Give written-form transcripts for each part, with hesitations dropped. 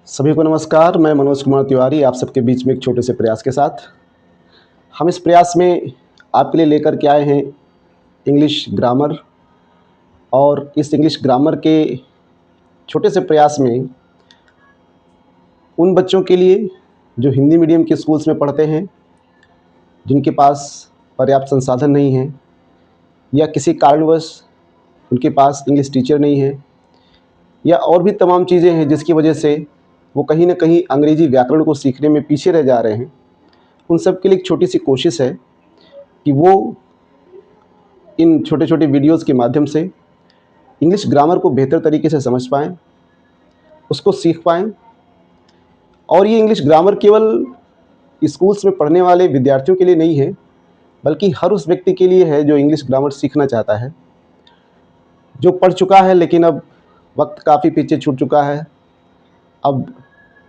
सभी को नमस्कार। मैं मनोज कुमार तिवारी आप सबके बीच में एक छोटे से प्रयास के साथ। हम इस प्रयास में आपके लिए लेकर के आए हैं इंग्लिश ग्रामर, और इस इंग्लिश ग्रामर के छोटे से प्रयास में उन बच्चों के लिए जो हिंदी मीडियम के स्कूल्स में पढ़ते हैं, जिनके पास पर्याप्त संसाधन नहीं हैं या किसी कारणवश उनके पास इंग्लिश टीचर नहीं है, या और भी तमाम चीज़ें हैं जिसकी वजह से वो कहीं ना कहीं अंग्रेज़ी व्याकरण को सीखने में पीछे रह जा रहे हैं। उन सब के लिए एक छोटी सी कोशिश है कि वो इन छोटे छोटे वीडियोज़ के माध्यम से इंग्लिश ग्रामर को बेहतर तरीके से समझ पाएँ, उसको सीख पाएँ। और ये इंग्लिश ग्रामर केवल स्कूल्स में पढ़ने वाले विद्यार्थियों के लिए नहीं है, बल्कि हर उस व्यक्ति के लिए है जो इंग्लिश ग्रामर सीखना चाहता है, जो पढ़ चुका है लेकिन अब वक्त काफ़ी पीछे छूट चुका है। अब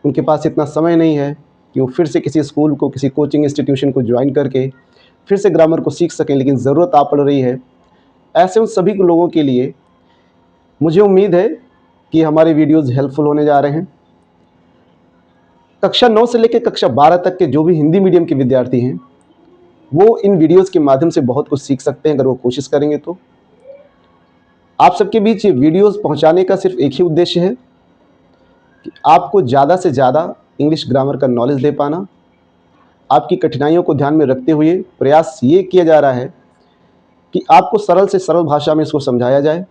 उनके पास इतना समय नहीं है कि वो फिर से किसी स्कूल को, किसी कोचिंग इंस्टीट्यूशन को ज्वाइन करके फिर से ग्रामर को सीख सकें, लेकिन ज़रूरत आ पड़ रही है। ऐसे उन सभी लोगों के लिए मुझे उम्मीद है कि हमारे वीडियोज़ हेल्पफुल होने जा रहे हैं। कक्षा 9 से लेकर कक्षा 12 तक के जो भी हिंदी मीडियम के विद्यार्थी हैं, वो इन वीडियोज़ के माध्यम से बहुत कुछ सीख सकते हैं अगर वो कोशिश करेंगे तो। आप सबके बीच ये वीडियोज़ पहुंचाने का सिर्फ एक ही उद्देश्य है कि आपको ज़्यादा से ज़्यादा इंग्लिश ग्रामर का नॉलेज दे पाना। आपकी कठिनाइयों को ध्यान में रखते हुए प्रयास ये किया जा रहा है कि आपको सरल से सरल भाषा में इसको समझाया जाए।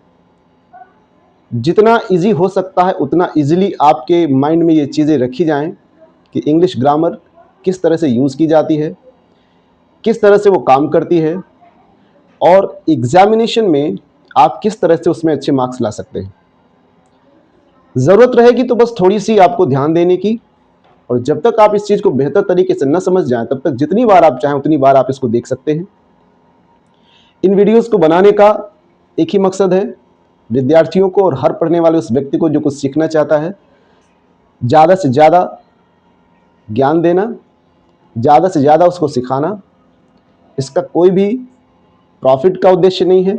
जितना इजी हो सकता है उतना इजीली आपके माइंड में ये चीज़ें रखी जाएं कि इंग्लिश ग्रामर किस तरह से यूज़ की जाती है, किस तरह से वो काम करती है, और एग्जामिनेशन में आप किस तरह से उसमें अच्छे मार्क्स ला सकते हैं। ज़रूरत रहेगी तो बस थोड़ी सी आपको ध्यान देने की, और जब तक आप इस चीज़ को बेहतर तरीके से न समझ जाएं तब तक जितनी बार आप चाहें उतनी बार आप इसको देख सकते हैं। इन वीडियोज़ को बनाने का एक ही मकसद है, विद्यार्थियों को और हर पढ़ने वाले उस व्यक्ति को जो कुछ सीखना चाहता है, ज़्यादा से ज़्यादा ज्ञान देना, ज़्यादा से ज़्यादा उसको सिखाना। इसका कोई भी प्रॉफिट का उद्देश्य नहीं है।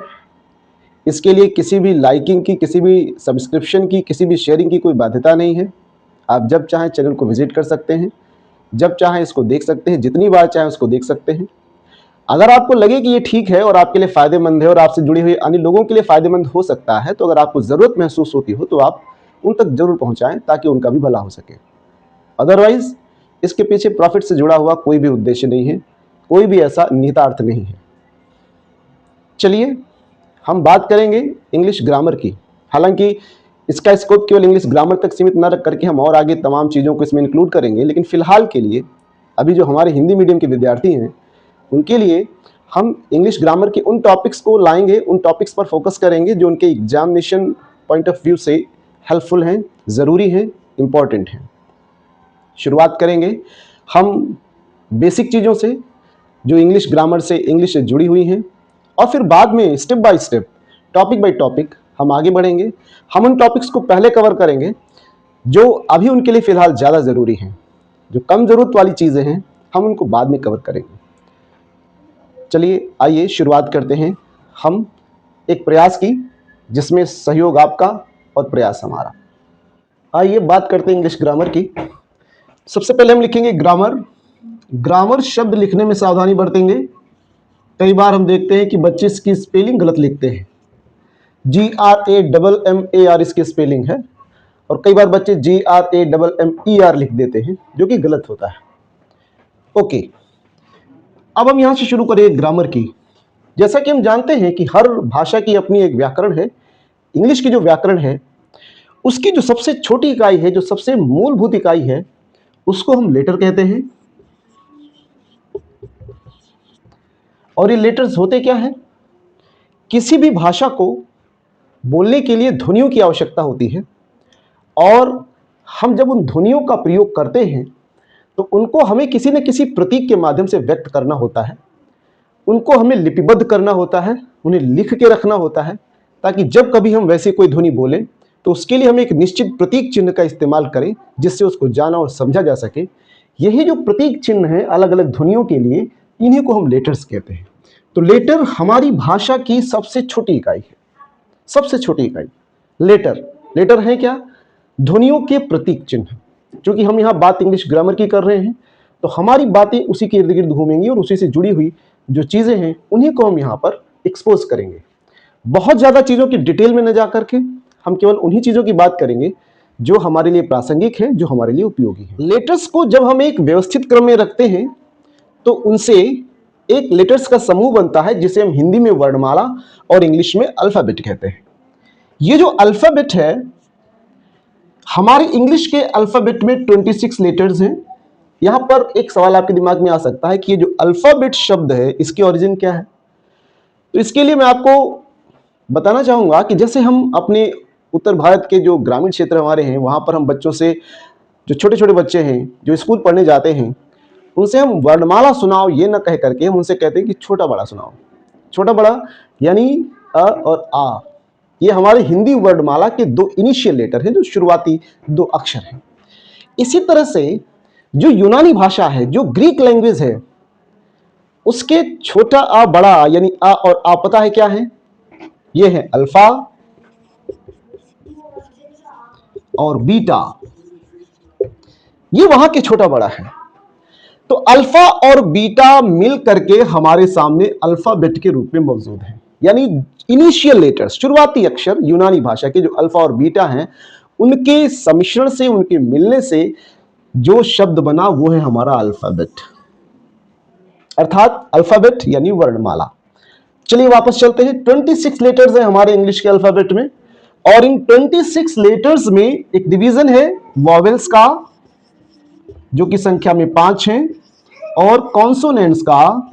इसके लिए किसी भी लाइकिंग की, किसी भी सब्सक्रिप्शन की, किसी भी शेयरिंग की कोई बाध्यता नहीं है। आप जब चाहें चैनल को विजिट कर सकते हैं, जब चाहें इसको देख सकते हैं, जितनी बार चाहें उसको देख सकते हैं। अगर आपको लगे कि ये ठीक है और आपके लिए फ़ायदेमंद है और आपसे जुड़े हुए अन्य लोगों के लिए फ़ायदेमंद हो सकता है, तो अगर आपको ज़रूरत महसूस होती हो तो आप उन तक ज़रूर पहुँचाएँ ताकि उनका भी भला हो सके। अदरवाइज़ इसके पीछे प्रॉफिट से जुड़ा हुआ कोई भी उद्देश्य नहीं है, कोई भी ऐसा निहितार्थ नहीं है। चलिए हम बात करेंगे इंग्लिश ग्रामर की। हालांकि इसका स्कोप केवल इंग्लिश ग्रामर तक सीमित न रख करके हम और आगे तमाम चीज़ों को इसमें इंक्लूड करेंगे, लेकिन फ़िलहाल के लिए अभी जो हमारे हिंदी मीडियम के विद्यार्थी हैं उनके लिए हम इंग्लिश ग्रामर के उन टॉपिक्स को लाएंगे, उन टॉपिक्स पर फोकस करेंगे जो उनके एग्जामिनेशन पॉइंट ऑफ व्यू से हेल्पफुल हैं, ज़रूरी हैं, इम्पॉर्टेंट हैं। शुरुआत करेंगे हम बेसिक चीज़ों से जो इंग्लिश ग्रामर से, इंग्लिश से जुड़ी हुई हैं, और फिर बाद में step by step, topic by topic हम आगे बढ़ेंगे। हम उन टॉपिक्स को पहले कवर करेंगे जो अभी उनके लिए फ़िलहाल ज़्यादा ज़रूरी हैं। जो कम ज़रूरत वाली चीज़ें हैं हम उनको बाद में कवर करेंगे। चलिए आइए शुरुआत करते हैं हम एक प्रयास की, जिसमें सहयोग आपका और प्रयास हमारा। आइए बात करते हैं इंग्लिश ग्रामर की। सबसे पहले हम लिखेंगे ग्रामर। ग्रामर शब्द लिखने में सावधानी बरतेंगे। कई बार हम देखते हैं कि बच्चे इसकी स्पेलिंग गलत लिखते हैं। GRAMMAR इसकी स्पेलिंग है, और कई बार बच्चे GRAMMER लिख देते हैं, जो कि गलत होता है। ओके, अब हम यहां से शुरू करेंगे ग्रामर की। जैसा कि हम जानते हैं कि हर भाषा की अपनी एक व्याकरण है। इंग्लिश की जो व्याकरण है उसकी जो सबसे छोटी इकाई है, जो सबसे मूलभूत इकाई है, उसको हम लेटर कहते हैं। और ये लेटर्स होते क्या हैं? किसी भी भाषा को बोलने के लिए ध्वनियों की आवश्यकता होती है, और हम जब उन ध्वनियों का प्रयोग करते हैं तो उनको हमें किसी न किसी प्रतीक के माध्यम से व्यक्त करना होता है। उनको हमें लिपिबद्ध करना होता है, उन्हें लिख के रखना होता है, ताकि जब कभी हम वैसे कोई ध्वनि बोलें तो उसके लिए हम एक निश्चित प्रतीक चिन्ह का इस्तेमाल करें, जिससे उसको जाना और समझा जा सके। यही जो प्रतीक चिन्ह है अलग अलग ध्वनियों के लिए, इन्हीं को हम लेटर्स कहते हैं। तो लेटर हमारी भाषा की सबसे छोटी इकाई है, सबसे छोटी इकाई लेटर। लेटर है क्या? ध्वनियों के प्रतीक चिन्ह। क्योंकि हम यहाँ बात इंग्लिश ग्रामर की कर रहे हैं, तो हमारी बातें उसी के इर्द गिर्द घूमेंगी और उसी से जुड़ी हुई जो चीज़ें हैं उन्हीं को हम यहाँ पर एक्सपोज करेंगे। बहुत ज़्यादा चीज़ों की डिटेल में न जा करके हम केवल उन्हीं चीज़ों की बात करेंगे जो हमारे लिए प्रासंगिक है, जो हमारे लिए उपयोगी है। लेटर्स को जब हम एक व्यवस्थित क्रम में रखते हैं तो उनसे एक लेटर्स का समूह बनता है जिसे हम हिंदी में वर्णमाला और इंग्लिश में अल्फाबेट कहते हैं। ये जो अल्फाबेट है, हमारे इंग्लिश के अल्फाबेट में 26 लेटर्स हैं। यहां पर एक सवाल आपके दिमाग में आ सकता है कि ये जो अल्फाबेट शब्द है इसकी ओरिजिन क्या है। तो इसके लिए मैं आपको बताना चाहूंगा कि जैसे हम अपने उत्तर भारत के जो ग्रामीण क्षेत्र हमारे हैं, वहां पर हम बच्चों से, जो छोटे छोटे बच्चे हैं जो स्कूल पढ़ने जाते हैं, उनसे हम वर्णमाला सुनाओ ये न कह करके हम उनसे कहते हैं कि छोटा बड़ा सुनाओ। छोटा बड़ा यानी अ और आ, ये हमारे हिंदी वर्णमाला के दो इनिशियल लेटर हैं, जो शुरुआती दो अक्षर हैं। इसी तरह से जो यूनानी भाषा है, जो ग्रीक लैंग्वेज है, उसके छोटा आ बड़ा आ यानी आ और आ पता है क्या है? ये है अल्फा और बीटा, ये वहां के छोटा बड़ा है। तो अल्फा और बीटा मिल करके हमारे सामने अल्फाबेट के रूप में मौजूद है, यानी इनिशियल लेटर्स, शुरुआती अक्षर यूनानी भाषा के जो अल्फा और बीटा हैं, उनके सम्मिश्रण से, उनके मिलने से जो शब्द बना वो है हमारा अल्फाबेट, अर्थात अल्फाबेट यानी वर्णमाला। चलिए वापस चलते हैं। 26 लेटर्स हैं हमारे इंग्लिश के अल्फाबेट में, और इन 26 लेटर्स में एक डिवीजन है वॉवेल्स का, जो कि संख्या में 5 हैं, और कॉन्सोनेंट्स का,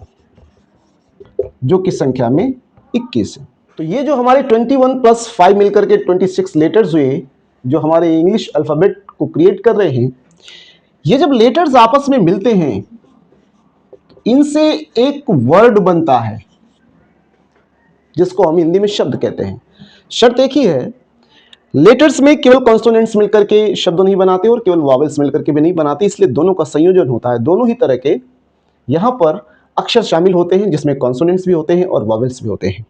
जो कि संख्या में 21 है। तो ये जो हमारे 21 + 5 मिलकर के 26 लेटर्स हुए, जो हमारे इंग्लिश अल्फाबेट को क्रिएट कर रहे हैं, ये जब लेटर्स आपस में मिलते हैं, इनसे एक वर्ड बनता है जिसको हम हिंदी में शब्द कहते हैं। शर्त एक ही है, लेटर्स में केवल कॉन्सोनेंट्स मिलकर के शब्द नहीं बनाते और केवल वॉवेल्स मिलकर के भी नहीं बनाते, इसलिए दोनों का संयोजन होता है। दोनों ही तरह के यहां पर अक्षर शामिल होते हैं, जिसमें कॉन्सोनेंट्स भी होते हैं और वॉवेल्स भी होते हैं।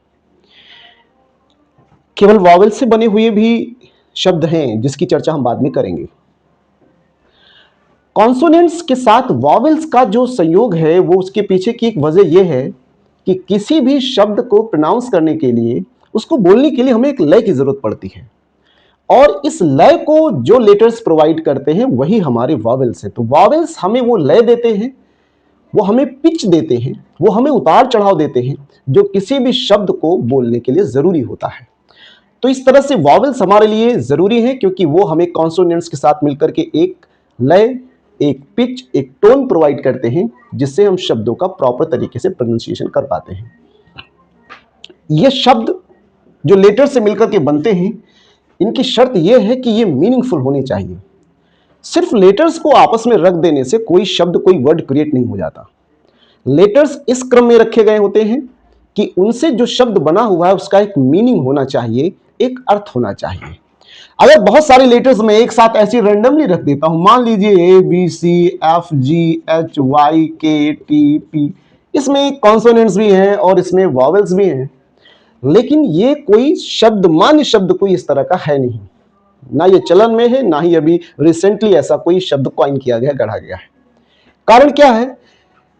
केवल वॉवेल से बने हुए भी शब्द हैं जिसकी चर्चा हम बाद में करेंगे। कॉन्सोनेंट्स के साथ वॉवेल्स का जो संयोग है, वो उसके पीछे की एक वजह यह है कि किसी भी शब्द को प्रोनाउंस करने के लिए, उसको बोलने के लिए हमें एक लय की जरूरत पड़ती है, और इस लय को जो लेटर्स प्रोवाइड करते हैं वही हमारे वॉवेल्स हैं। तो वॉवेल्स हमें वो लय देते हैं, वो हमें पिच देते हैं, वो हमें उतार चढ़ाव देते हैं, जो किसी भी शब्द को बोलने के लिए जरूरी होता है। तो इस तरह से वॉवेल्स हमारे लिए जरूरी है, क्योंकि वो हमें कॉन्सोनेंट्स के साथ मिलकर के एक लय, एक पिच, एक टोन प्रोवाइड करते हैं, जिससे हम शब्दों का प्रॉपर तरीके से प्रोनाउंसिएशन कर पाते हैं। ये शब्द जो लेटर से मिलकर के बनते हैं, इनकी शर्त यह है कि ये मीनिंगफुल होने चाहिए। सिर्फ लेटर्स को आपस में रख देने से कोई शब्द, कोई वर्ड क्रिएट नहीं हो जाता। लेटर्स इस क्रम में रखे गए होते हैं कि उनसे जो शब्द बना हुआ है उसका एक मीनिंग होना चाहिए, एक अर्थ होना चाहिए। अगर बहुत सारे लेटर्स में एक साथ ऐसे रैंडमली रख देता हूं, मान लीजिए ABCFGHYKTP, इसमें कॉन्सोनेंट्स भी हैं और इसमें वॉवेल्स भी हैं, लेकिन ये कोई शब्द, मान्य शब्द कोई इस तरह का है नहीं, ना ये चलन में है, ना ही अभी रिसेंटली ऐसा कोई शब्द कॉइन किया गया, गढ़ा गया है। कारण क्या है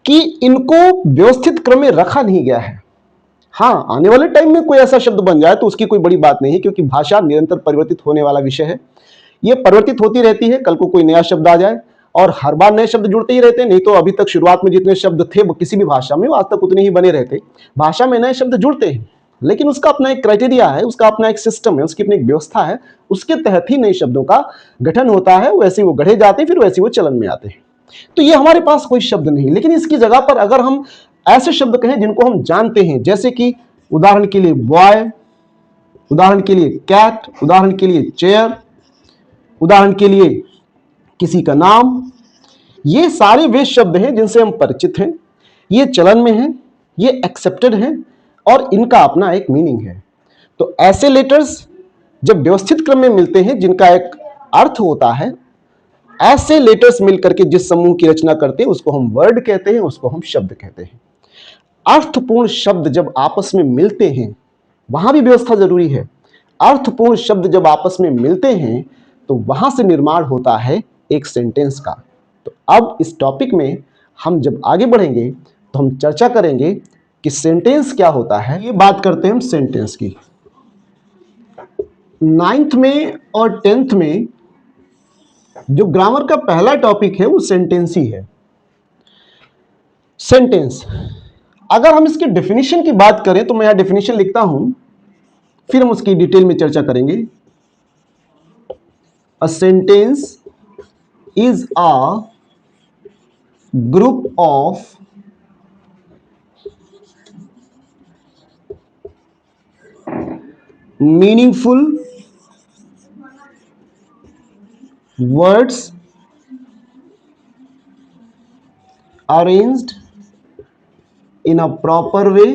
कि इनको व्यवस्थित क्रम में रखा नहीं गया है। हाँ, आने वाले टाइम में कोई ऐसा शब्द बन जाए तो उसकी कोई बड़ी बात नहीं है, क्योंकि भाषा निरंतर परिवर्तित होने वाला विषय है। ये परिवर्तित होती रहती है, कल को कोई नया शब्द आ जाए, और हर बार नए शब्द जुड़ते ही रहते हैं। नहीं तो अभी तक शुरुआत में जितने शब्द थे वो किसी भी भाषा में, वो आज तक उतने ही बने रहते। भाषा में नए शब्द जुड़ते हैं, लेकिन उसका अपना एक क्राइटेरिया है, उसका अपना एक सिस्टम है, उसकी अपनी एक व्यवस्था है, उसके तहत ही नए शब्दों का गठन होता है। वैसे वो गढ़े जाते हैं, फिर वैसे वो चलन में आते हैं। तो ये हमारे पास कोई शब्द नहीं, लेकिन इसकी जगह पर अगर हम ऐसे शब्द कहें जिनको हम जानते हैं, जैसे कि उदाहरण के लिए बॉय, उदाहरण के लिए कैट, उदाहरण के लिए चेयर, उदाहरण के लिए किसी का नाम, ये सारे वे शब्द हैं जिनसे हम परिचित हैं, ये चलन में हैं, ये एक्सेप्टेड हैं, और इनका अपना एक मीनिंग है। तो ऐसे लेटर्स जब व्यवस्थित क्रम में मिलते हैं, जिनका एक अर्थ होता है, ऐसे लेटर्स मिलकर के जिस समूह की रचना करते हैं उसको हम वर्ड कहते हैं, उसको हम शब्द कहते हैं। अर्थपूर्ण शब्द जब आपस में मिलते हैं, वहां भी व्यवस्था जरूरी है। अर्थपूर्ण शब्द जब आपस में मिलते हैं तो वहां से निर्माण होता है एक सेंटेंस का। तो अब इस टॉपिक में हम जब आगे बढ़ेंगे तो हम चर्चा करेंगे कि सेंटेंस क्या होता है। ये बात करते हैं हम सेंटेंस की। 9th में और 10th में जो ग्रामर का पहला टॉपिक है वो सेंटेंस ही है। सेंटेंस, अगर हम इसकी डेफिनेशन की बात करें तो मैं यहां डेफिनेशन लिखता हूं, फिर हम उसकी डिटेल में चर्चा करेंगे। A sentence is a group of meaningful words arranged in a proper way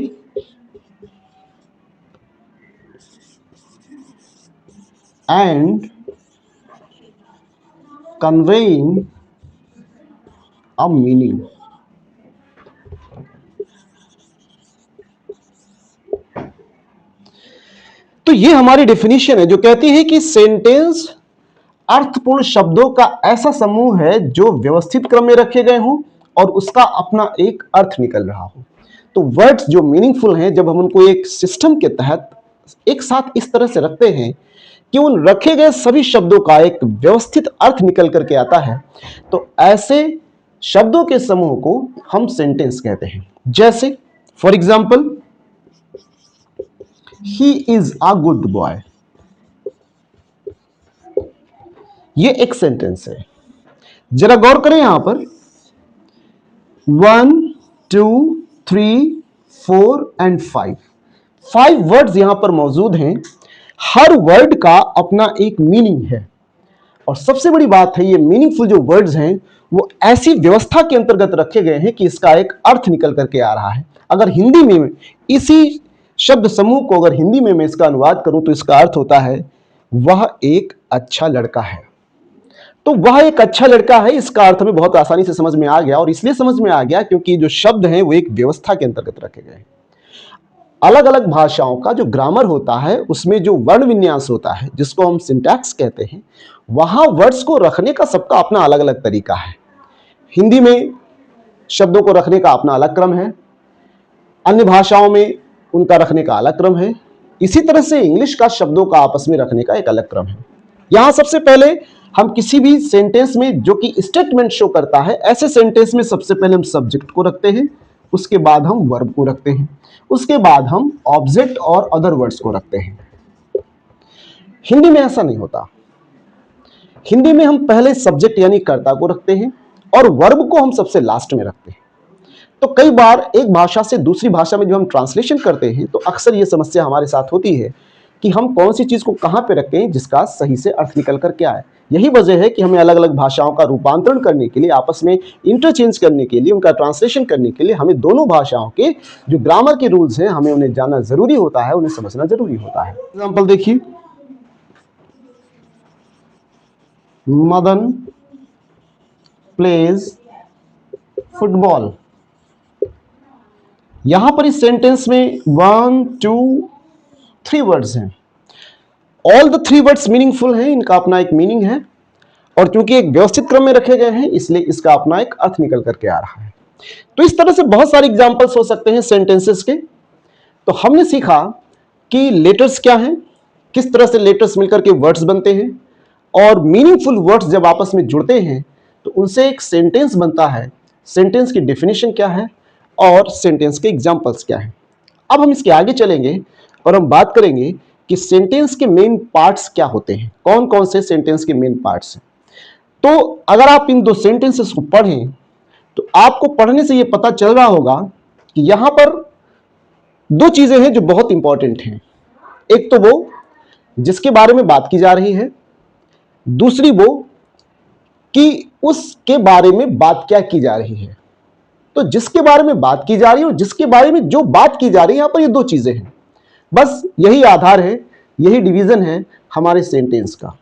and conveying a meaning. तो ये हमारी डेफिनेशन है जो कहती है कि सेंटेंस अर्थपूर्ण शब्दों का ऐसा समूह है जो व्यवस्थित क्रम में रखे गए हों और उसका अपना एक अर्थ निकल रहा हो। तो वर्ड्स जो मीनिंगफुल हैं, जब हम उनको एक सिस्टम के तहत एक साथ इस तरह से रखते हैं कि उन रखे गए सभी शब्दों का एक व्यवस्थित अर्थ निकल करके आता है, तो ऐसे शब्दों के समूह को हम सेंटेंस कहते हैं। जैसे for example, he is a good boy, ये एक सेंटेंस है। जरा गौर करें यहां पर 1 2 3 4 एंड 5 वर्ड्स यहां पर मौजूद हैं। हर वर्ड का अपना एक मीनिंग है और सबसे बड़ी बात है, ये मीनिंगफुल जो वर्ड्स हैं वो ऐसी व्यवस्था के अंतर्गत रखे गए हैं कि इसका एक अर्थ निकल करके आ रहा है। अगर हिंदी में इसी शब्द समूह को अगर हिंदी में मैं इसका अनुवाद करूं तो इसका अर्थ होता है वह एक अच्छा लड़का है। तो वह एक अच्छा लड़का है, इसका अर्थ हमें बहुत आसानी से समझ में आ गया, और इसलिए समझ में आ गया क्योंकि जो शब्द हैं वो एक व्यवस्था के अंतर्गत रखे गए हैं। अलग अलग भाषाओं का जो ग्रामर होता है उसमें जो वर्ण विन्यास होता है जिसको हम सिंटैक्स कहते हैं, वहां वर्ड्स को रखने का सबका अपना अलग अलग तरीका है। हिंदी में शब्दों को रखने का अपना अलग क्रम है, अन्य भाषाओं में उनका रखने का अलग क्रम है। इसी तरह से इंग्लिश का शब्दों का आपस में रखने का एक अलग क्रम है। यहां सबसे पहले हम किसी भी सेंटेंस में जो कि स्टेटमेंट शो करता है, ऐसे सेंटेंस में सबसे पहले हम सब्जेक्ट को रखते हैं, उसके बाद हम वर्ब को रखते हैं, उसके बाद हम ऑब्जेक्ट और अदर वर्ड्स को रखते हैं। हिंदी में ऐसा नहीं होता। हिंदी में हम पहले सब्जेक्ट यानी कर्ता को रखते हैं और वर्ब को हम सबसे लास्ट में रखते हैं। तो कई बार एक भाषा से दूसरी भाषा में जब हम ट्रांसलेशन करते हैं तो अक्सर ये समस्या हमारे साथ होती है कि हम कौन सी चीज को कहां पे रखें जिसका सही से अर्थ निकल कर के आए। यही वजह है कि हमें अलग अलग भाषाओं का रूपांतरण करने के लिए, आपस में इंटरचेंज करने के लिए, उनका ट्रांसलेशन करने के लिए हमें दोनों भाषाओं के जो ग्रामर के रूल्स हैं हमें उन्हें जानना जरूरी होता है, उन्हें समझना जरूरी होता है। एग्जाम्पल देखिए, मदन प्लेज फुटबॉल। यहां पर इस सेंटेंस में 1 2 3 वर्ड्स हैं। ऑल द 3 वर्ड्स मीनिंगफुल हैं, इनका अपना एक मीनिंग है और क्योंकि एक व्यवस्थित क्रम में रखे गए हैं इसलिए इसका अपना एक अर्थ निकल करके आ रहा है। तो इस तरह से बहुत सारे एग्जांपल्स हो सकते हैं सेंटेंसेस के। तो हमने सीखा कि लेटर्स क्या हैं, किस तरह से लेटर्स मिलकर के वर्ड्स बनते हैं, और मीनिंगफुल वर्ड्स जब आपस में जुड़ते हैं तो उनसे एक सेंटेंस बनता है। सेंटेंस की डेफिनेशन क्या है और सेंटेंस के एग्जाम्पल्स क्या हैं। अब हम इसके आगे चलेंगे और हम बात करेंगे कि सेंटेंस के मेन पार्ट्स क्या होते हैं, कौन कौन से सेंटेंस के मेन पार्ट्स हैं। तो अगर आप इन दो सेंटेंसेस को पढ़ें तो आपको पढ़ने से यह पता चल रहा होगा कि यहां पर दो चीजें हैं जो बहुत इंपॉर्टेंट हैं। एक तो वो जिसके बारे में बात की जा रही है, दूसरी वो कि उसके बारे में बात क्या की जा रही है। तो जिसके बारे में बात की जा रही है और जिसके बारे में जो बात की जा रही है, यहां पर ये दो चीजें हैं, बस यही आधार है, यही डिवीजन है हमारे सेंटेंस का।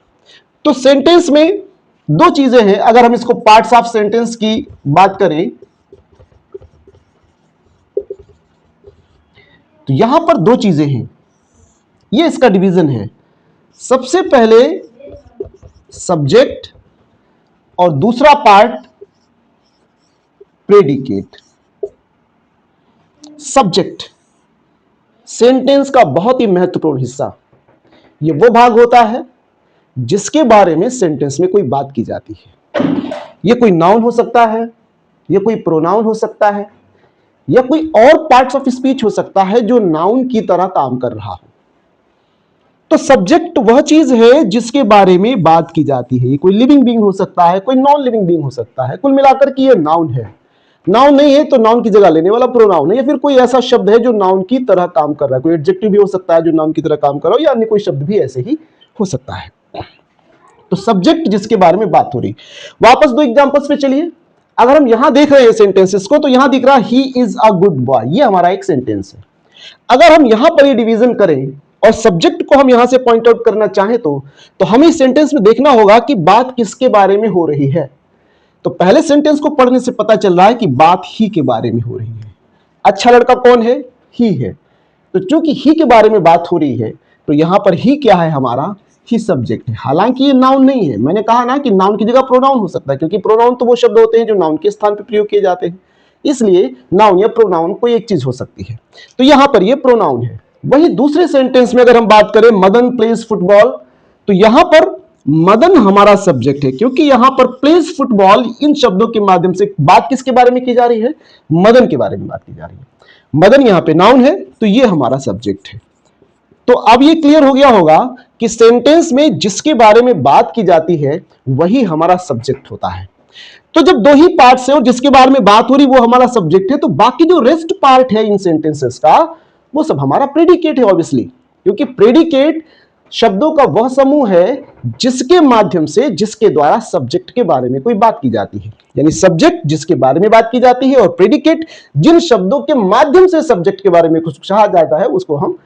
तो सेंटेंस में दो चीजें हैं। अगर हम इसको पार्ट्स ऑफ सेंटेंस की बात करें तो यहां पर दो चीजें हैं, ये इसका डिवीजन है। सबसे पहले सब्जेक्ट और दूसरा पार्ट प्रेडिकेट। सब्जेक्ट सेंटेंस का बहुत ही महत्वपूर्ण हिस्सा, यह वो भाग होता है जिसके बारे में सेंटेंस में कोई बात की जाती है। यह कोई नाउन हो सकता है, यह कोई प्रोनाउन हो सकता है, या कोई और पार्ट्स ऑफ स्पीच हो सकता है जो नाउन की तरह काम कर रहा हो। तो सब्जेक्ट वह चीज है जिसके बारे में बात की जाती है। ये कोई लिविंग बीइंग हो सकता है, कोई नॉन लिविंग बीइंग हो सकता है। कुल मिलाकर के ये नाउन है। नाउन नहीं है तो नाउन की जगह लेने वाला प्रोनाउन है, या फिर कोई ऐसा शब्द है जो नाउन की तरह काम कर रहा है। कोई एडजेक्टिव भी हो सकता है जो नाउन की तरह काम कर रहा हो, या अन्य कोई शब्द भी ऐसे ही हो सकता है। तो सब्जेक्ट जिसके बारे में बात हो रही। वापस दो एग्जांपल्स पे चलिए। अगर हम यहां देख रहे हैं सेंटेंसेस को, तो यहां दिख रहा है he is a good boy, ये हमारा एक सेंटेंस है। अगर हम यहां पर ये डिवीजन करें और सब्जेक्ट को हम यहां से पॉइंट आउट करना चाहें तो हमें इस सेंटेंस में देखना होगा कि बात किसके बारे में हो रही है। तो पहले सेंटेंस को पढ़ने से पता चल रहा है कि बात ही के बारे में हो रही है। अच्छा लड़का कौन है? ही है। तो चूंकि ही के बारे में बात हो रही है, तो यहां पर ही क्या है? हमारा ही सब्जेक्ट है। हालांकि ये नाउन नहीं है। मैंने कहा ना कि नाउन की जगह प्रोनाउन हो सकता है, क्योंकि प्रोनाउन तो वो शब्द होते हैं जो नाउन के स्थान पर प्रयोग किए जाते हैं। इसलिए नाउन या प्रोनाउन कोई एक चीज हो सकती है। तो यहां पर ये प्रोनाउन है। वही दूसरे सेंटेंस में अगर हम बात करें मदन प्लेज फुटबॉल, तो यहां पर मदन हमारा सब्जेक्ट है, क्योंकि यहां पर प्लेज फुटबॉल इन शब्दों के माध्यम से बात किसके बारे में की जा रही है? मदन के बारे में बात की जा रही है। मदन यहां पे नाउन है, तो ये हमारा सब्जेक्ट है। तो अब ये क्लियर हो गया होगा कि सेंटेंस में जिसके बारे में बात की जाती है वही हमारा सब्जेक्ट होता है। तो जब दो ही पार्ट्स है और जिसके बारे में बात हो रही वो हमारा सब्जेक्ट है, तो बाकी जो रेस्ट पार्ट है इन सेंटेंसेस का वो सब हमारा प्रेडिकेट है, ऑब्वियसली। क्योंकि प्रेडिकेट शब्दों का वह समूह है जिसके माध्यम से, जिसके द्वारा सब्जेक्ट के बारे में कोई बात की जाती है। यानी सब्जेक्ट जिसके बारे में बात की जाती है और प्रेडिकेट जिन शब्दों के माध्यम से सब्जेक्ट के बारे में कुछ कहा जाता है उसको हम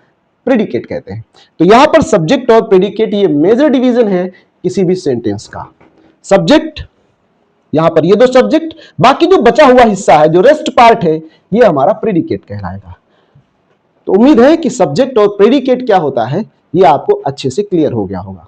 प्रेडिकेट कहते हैं। तो यहां पर सब्जेक्ट और प्रेडिकेट ये मेजर डिवीजन है किसी भी सेंटेंस का। सब्जेक्ट, यहां पर ये दो सब्जेक्ट, बाकी जो बचा हुआ हिस्सा है, जो रेस्ट पार्ट है, ये हमारा प्रेडिकेट कहलाएगा। तो उम्मीद है कि सब्जेक्ट और प्रेडिकेट क्या होता है ये आपको अच्छे से क्लियर हो गया होगा।